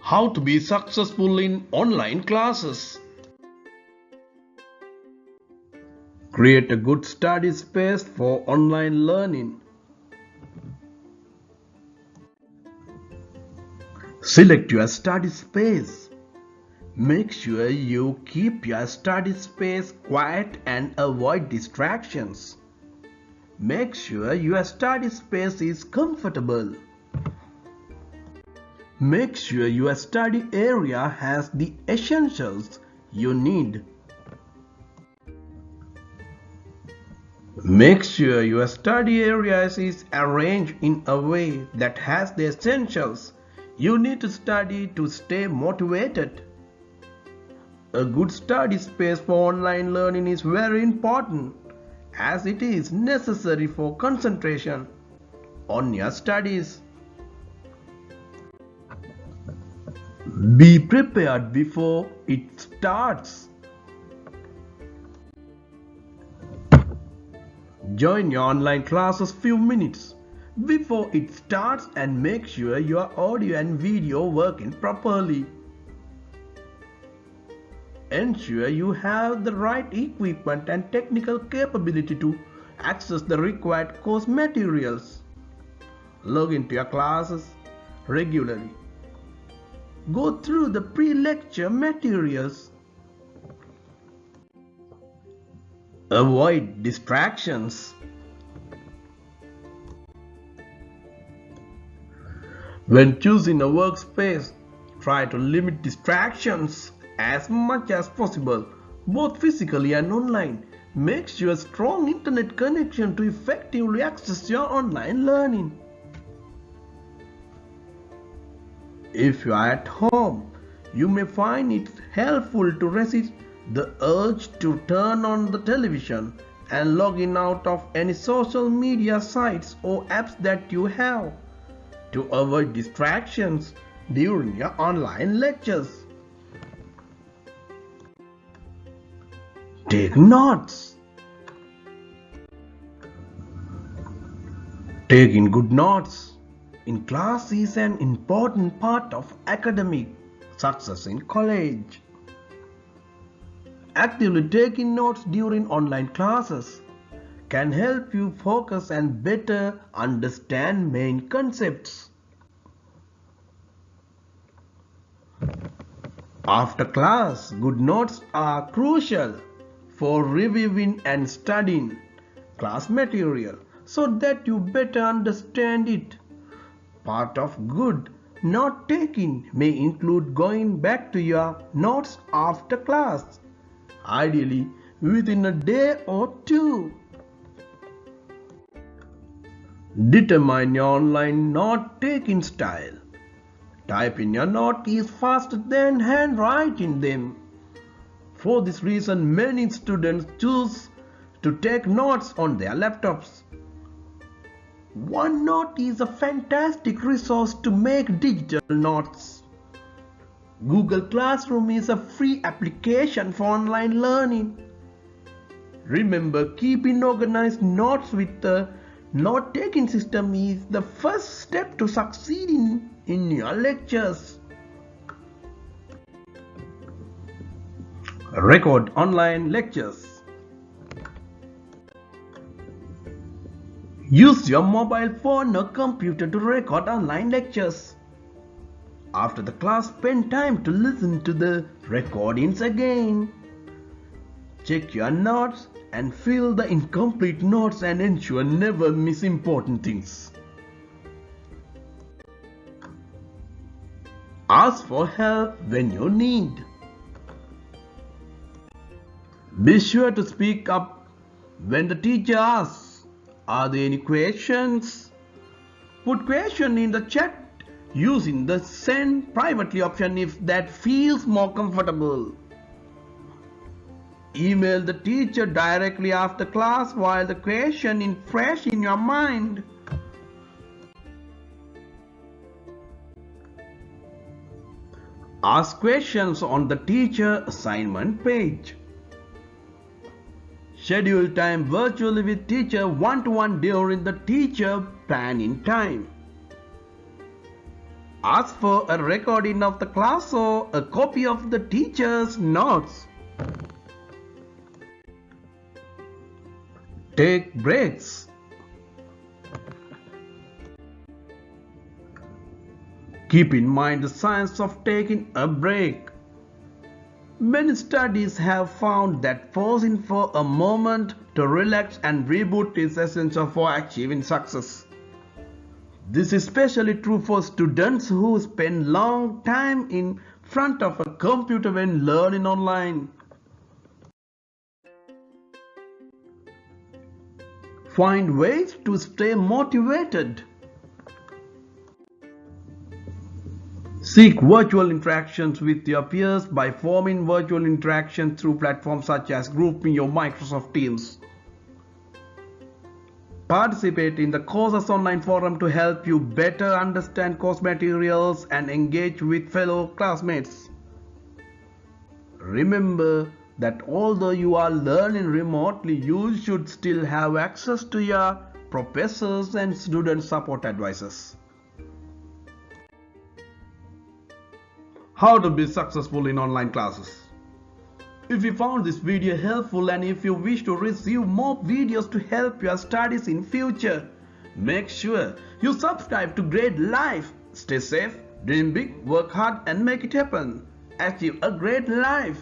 How to be successful in online classes. Create a good study space for online learning. Select your study space. Make sure you keep your study space quiet and avoid distractions. Make sure your study space is comfortable. Make sure your study area has the essentials you need. Make sure your study area is arranged in a way that has the essentials you need to study to stay motivated. A good study space for online learning is very important as it is necessary for concentration on your studies. Be prepared before it starts. Join your online classes few minutes before it starts and make sure your audio and video working properly. Ensure you have the right equipment and technical capability to access the required course materials. Log into your classes regularly. Go through the pre-lecture materials. Avoid distractions. When choosing a workspace, try to limit distractions as much as possible, both physically and online. Make sure strong internet connection to effectively access your online learning. If you are at home, you may find it helpful to resist the urge to turn on the television and log in out of any social media sites or apps that you have to avoid distractions during your online lectures. Take notes. Taking good notes in class is an important part of academic success in college. Actively taking notes during online classes can help you focus and better understand main concepts. After class, good notes are crucial for reviewing and studying class material so that you better understand it. Part of good note taking may include going back to your notes after class, ideally within a day or two. Determine your online note taking style. Typing your note is faster than handwriting them. For this reason, many students choose to take notes on their laptops. OneNote is a fantastic resource to make digital notes. Google Classroom is a free application for online learning. Remember, keeping organized notes with a note-taking system is the first step to succeeding in your lectures. Record online lectures. Use your mobile phone or computer to record online lectures. After the class, spend time to listen to the recordings again. Check your notes and fill the incomplete notes and ensure never miss important things. Ask for help when you need. Be sure to speak up when the teacher asks, "Are there any questions?" Put question in the chat using the send privately option if that feels more comfortable. Email the teacher directly after class while the question is fresh in your mind. Ask questions on the teacher assignment page. Schedule time virtually with teacher one-to-one during the teacher planning time. Ask for a recording of the class or a copy of the teacher's notes. Take breaks. Keep in mind the science of taking a break. Many studies have found that pausing for a moment to relax and reboot is essential for achieving success. This is especially true for students who spend long time in front of a computer when learning online. Find ways to stay motivated. Seek virtual interactions with your peers by forming virtual interactions through platforms such as GroupMe or Microsoft Teams. Participate in the courses online forum to help you better understand course materials and engage with fellow classmates. Remember that although you are learning remotely, you should still have access to your professors and student support advisors. How to be successful in online classes. If you found this video helpful and if you wish to receive more videos to help your studies in future, make sure you subscribe to Great Life. Stay safe, dream big, work hard and make it happen. Achieve a great life.